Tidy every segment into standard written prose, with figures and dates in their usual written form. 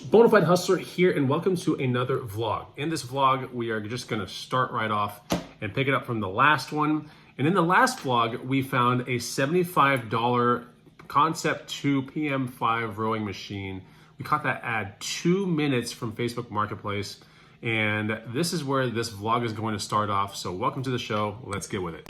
Bonafide Hustler here, and welcome to another vlog. In this vlog, we are just gonna start right off and pick it up from the last one. And in the last vlog, we found a $75 Concept 2 PM5 rowing machine. We caught that ad 2 minutes from Facebook Marketplace. And this is where this vlog is going to start off. So welcome to the show. Let's get with it.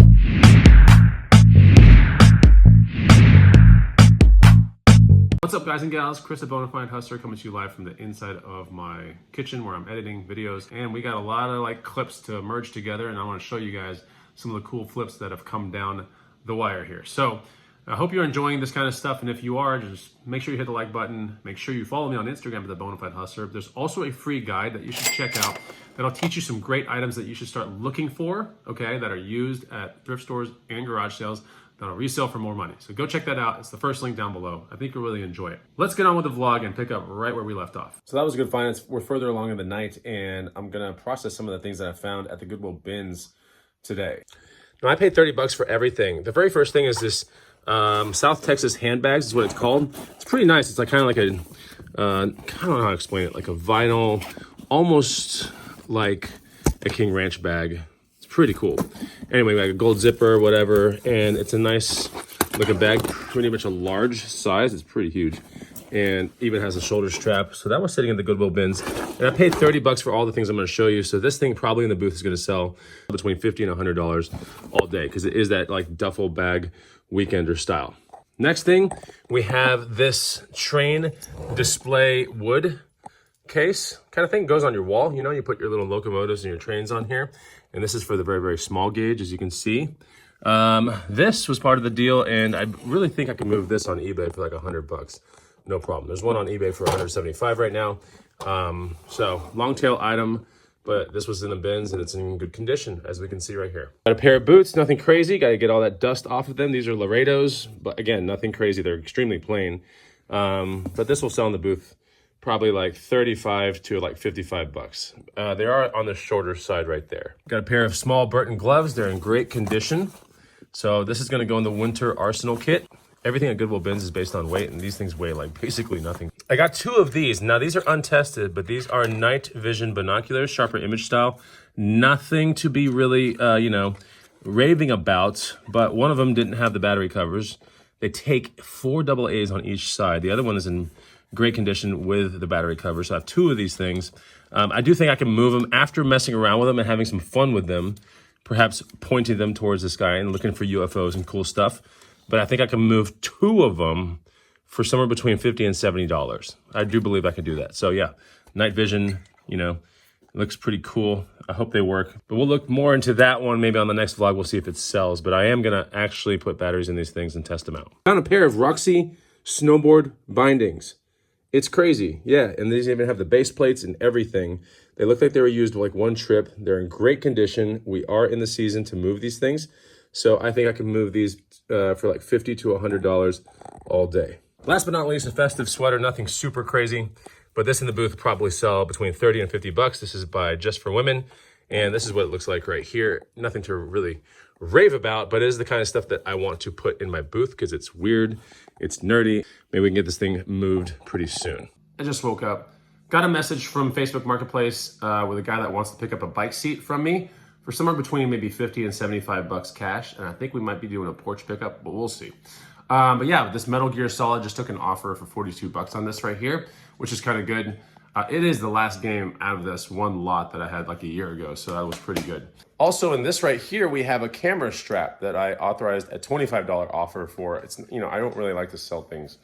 What's up, guys and gals? Chris, the Bonafide Hustler, coming to you live from the inside of my kitchen where I'm editing videos. And we got a lot of clips to merge together, and I want to show you guys some of the cool flips that have come down the wire here. So I hope you're enjoying this kind of stuff, and if you are, just make sure you hit the like button. Make sure you follow me on Instagram at the Bonafide Hustler. There's also a free guide that you should check out that'll teach you some great items that you should start looking for, okay, that are used at thrift stores and garage sales that'll resell for more money. So go check that out. It's the first link down below. I think you'll really enjoy it. Let's get on with the vlog and pick up right where we left off. So that was a good find. We're further along in the night, and I'm gonna process some of the things that I found at the Goodwill bins today. Now, I paid 30 bucks for everything. The very first thing is this South Texas handbags is what it's called. It's pretty nice. It's like kind of like a, I don't know how to explain it, like a vinyl, almost like a King Ranch bag. Pretty cool. Anyway, like a gold zipper, whatever, and it's a nice looking bag, pretty much a large size. It's pretty huge, and even has a shoulder strap. So that was sitting in the Goodwill bins, and I paid 30 bucks for all the things I'm going to show you. So this thing probably in the booth is going to sell between $50 and $100 all day, because it is that like duffel bag weekender style. Next thing, we have this train display wood case kind of thing. Goes on your wall. You know, you put your little locomotives and your trains on here. And this is for the very, very small gauge, as you can see. This was part of the deal, and I really think I can move this on eBay for like 100 bucks. No problem. There's one on eBay for 175 right now. So long tail item, but this was in the bins and it's in good condition, as we can see right here. Got a pair of boots, nothing crazy. Got to get all that dust off of them. These are Laredos, but again, nothing crazy. They're extremely plain. But this will sell in the booth probably like 35 to like 55 bucks. They are on the shorter side right there. Got a pair of small Burton gloves. They're in great condition. So this is gonna go in the winter arsenal kit. Everything at Goodwill bins is based on weight, and these things weigh like basically nothing. I got two of these. Now these are untested, but these are night vision binoculars, sharper image style. Nothing to be really, raving about, but one of them didn't have the battery covers. They take 4 AA's on each side. The other one is in great condition with the battery cover. So I have two of these things. I do think I can move them after messing around with them and having some fun with them, perhaps pointing them towards the sky and looking for UFOs and cool stuff. But I think I can move two of them for somewhere between $50 and $70. I do believe I can do that. So yeah, night vision, it looks pretty cool. I hope they work, but we'll look more into that one maybe on the next vlog. We'll see if it sells, but I am gonna actually put batteries in these things and test them out. Found a pair of Roxy snowboard bindings. It's crazy, yeah, and these even have the base plates and everything. They look like they were used like one trip. They're in great condition. We are in the season to move these things. So I think I can move these for like $50 to $100 all day. Last but not least, a festive sweater, nothing super crazy, but this in the booth probably sell between 30 and 50 bucks. This is by Just for Women, and this is what it looks like right here. Nothing to really rave about, but it is the kind of stuff that I want to put in my booth because it's weird, it's nerdy. Maybe we can get this thing moved pretty soon. I just woke up, got a message from Facebook Marketplace with a guy that wants to pick up a bike seat from me for somewhere between maybe 50 and 75 bucks cash. And I think we might be doing a porch pickup, but we'll see. But yeah, this Metal Gear Solid just took an offer for 42 bucks on this right here, which is kind of good. It is the last game out of this one lot that I had like a year ago, so that was pretty good. Also in this right here, we have a camera strap that I authorized a $25 offer for. It's, I don't really like to sell things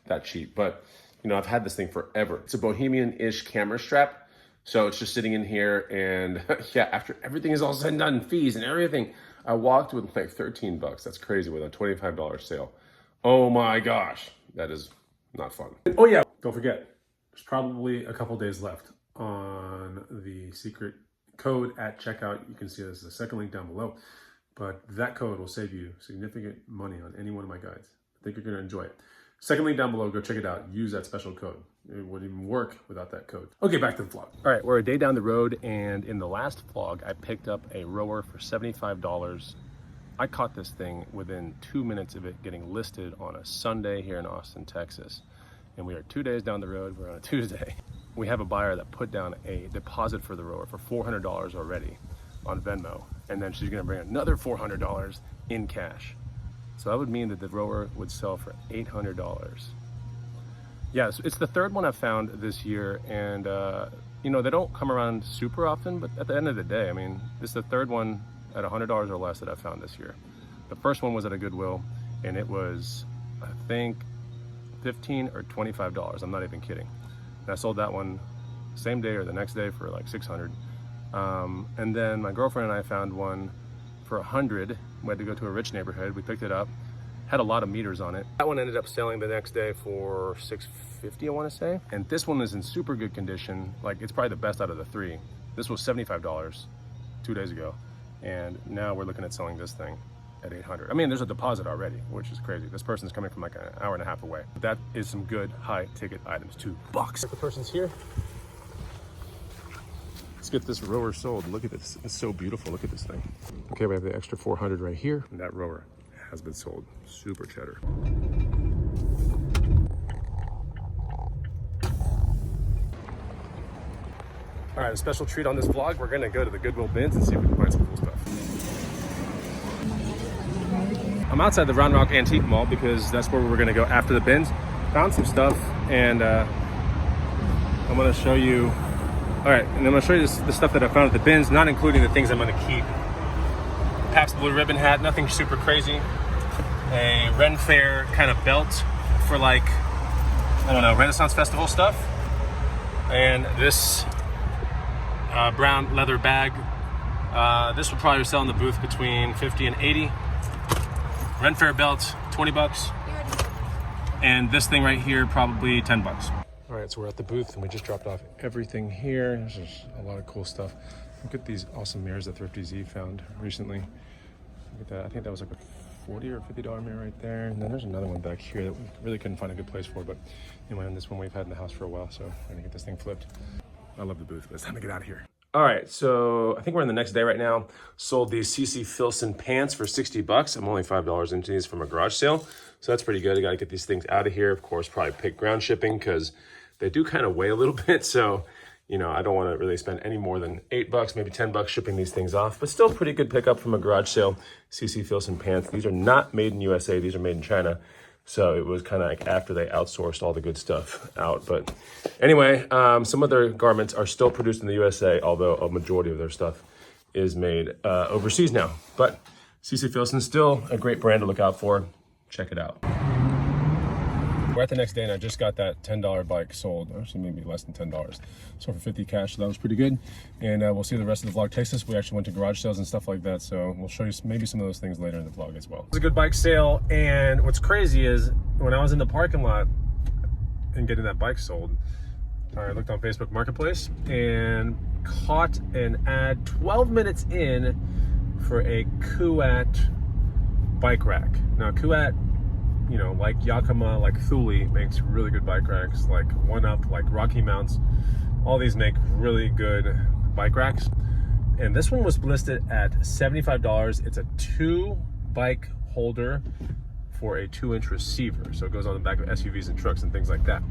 that cheap, but I've had this thing forever. It's a Bohemian-ish camera strap. So it's just sitting in here, and yeah, after everything is all said and done, fees and everything, I walked with like 13 bucks. That's crazy with a $25 sale. Oh my gosh, that is not fun. Oh yeah, don't forget, there's probably a couple days left on the secret code at checkout. You can see there's the second link down below, but that code will save you significant money on any one of my guides. I think you're gonna enjoy it. Second link down below, go check it out. Use that special code. It wouldn't even work without that code. Okay, back to the vlog. All right, we're a day down the road, and in the last vlog, I picked up a rower for $75. I caught this thing within 2 minutes of it getting listed on a Sunday here in Austin, Texas. and we are 2 days down the road. We're on a Tuesday. We have a buyer that put down a deposit for the rower for $400 already on Venmo, and then she's gonna bring another $400 in cash. So that would mean that the rower would sell for $800. Yeah, it's the third one I've found this year, and you know, they don't come around super often, but at the end of the day, I mean, this is the third one at $100 or less that I've found this year. The first one was at a Goodwill, and it was, I think, $15 or $25. I'm not even kidding. And I sold that one same day or the next day for like $600. And then my girlfriend and I found one for $100. We had to go to a rich neighborhood. We picked it up. Had a lot of meters on it. That one ended up selling the next day for $650, I want to say. And this one is in super good condition. Like, it's probably the best out of the three. This was $75 2 days ago. And now we're looking at selling this thing at $800. I mean, there's a deposit already, which is crazy. This person's coming from like an hour and a half away. That is some good high ticket items, $2. The person's here. Let's get this rower sold. Look at this, it's so beautiful. Look at this thing. Okay, we have the extra 400 right here. And that rower has been sold. Super cheddar. All right, a special treat on this vlog. We're gonna go to the Goodwill bins and see if we can find some cool stuff. I'm outside the Round Rock Antique Mall because that's where we're gonna go after the bins. Found some stuff, and I'm gonna show you. All right, and I'm gonna show you the stuff that I found at the bins, not including the things I'm gonna keep. Pabst Blue Ribbon hat, nothing super crazy. A Ren Fair kind of belt for like, I don't know, Renaissance Festival stuff. And this brown leather bag. This will probably sell in the booth between 50 and 80. Ren Fair belt, 20 bucks. And this thing right here, probably 10 bucks. All right, so we're at the booth and we just dropped off everything here. There's just a lot of cool stuff. Look at these awesome mirrors that Thrifty Z found recently. Look at that, I think that was like a $40 or $50 mirror right there. And then there's another one back here that we really couldn't find a good place for, but anyway, and this one we've had in the house for a while, so we're gonna get this thing flipped. I love the booth, but it's time to get out of here. All right, so I think we're in the next day right now. Sold these CC Filson pants for 60 bucks. I'm only $5 into these from a garage sale, so that's pretty good. I gotta get these things out of here. Of course, probably pick ground shipping because they do kind of weigh a little bit, so you know, I don't want to really spend any more than $8, maybe 10 bucks shipping these things off, but still pretty good pickup from a garage sale. CC Filson pants. These are not made in USA. These are made in China. So it was kind of like after they outsourced all the good stuff out. But anyway, some of their garments are still produced in the USA, although a majority of their stuff is made overseas now. But CC Filson is still a great brand to look out for. Check it out. We're at the next day and I just got that $10 bike sold. Actually, maybe less than $10. Sold for 50 cash, so that was pretty good. And we'll see the rest of the vlog takes us. We actually went to garage sales and stuff like that, so we'll show you maybe some of those things later in the vlog as well. It was a good bike sale, and what's crazy is when I was in the parking lot and getting that bike sold, I looked on Facebook Marketplace and caught an ad 12 minutes in for a Kuat bike rack. Now, Kuat, you know, like Yakima, like Thule makes really good bike racks, like One Up, like Rocky Mounts. All these make really good bike racks. And this one was listed at $75. It's a 2-bike holder for a 2-inch receiver. So it goes on the back of SUVs and trucks and things like that.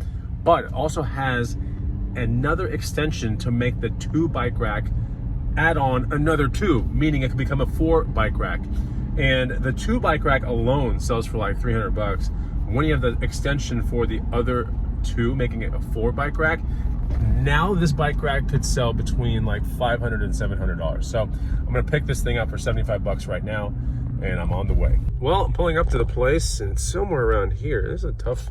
But it also has another extension to make the 2-bike rack add on another 2, meaning it can become a 4-bike rack. And the 2-bike rack alone sells for like 300 bucks. When you have the extension for the other 2, making it a 4-bike rack, now this bike rack could sell between like $500 and $700. So I'm gonna pick this thing up for 75 bucks right now, and I'm on the way. Well, I'm pulling up to the place, and it's somewhere around here. This is a tough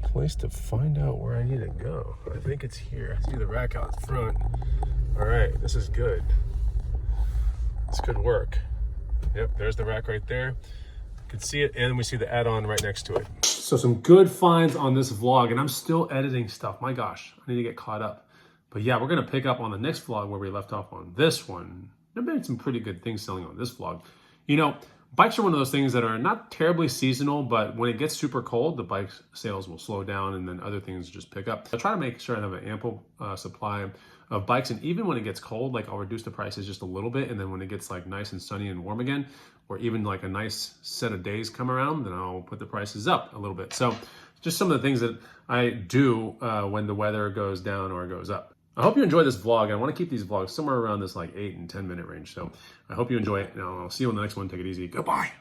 place to find out where I need to go. I think it's here. I see the rack out front. All right, this is good. This could work. Yep, there's the rack right there. You can see it, and we see the add-on right next to it. So some good finds on this vlog, and I'm still editing stuff. My gosh, I need to get caught up. But yeah, we're gonna pick up on the next vlog where we left off on this one. There have been some pretty good things selling on this vlog. You know, bikes are one of those things that are not terribly seasonal, but when it gets super cold, the bike sales will slow down and then other things just pick up. I try to make sure I have an ample supply of bikes, and even when it gets cold, like I'll reduce the prices just a little bit, and then when it gets like nice and sunny and warm again, or even like a nice set of days come around, then I'll put the prices up a little bit. So just some of the things that I do when the weather goes down or goes up. I hope you enjoy this vlog. I want to keep these vlogs somewhere around this like 8 and 10 minute range. So I hope you enjoy it, and I'll see you on the next one. Take it easy. Goodbye.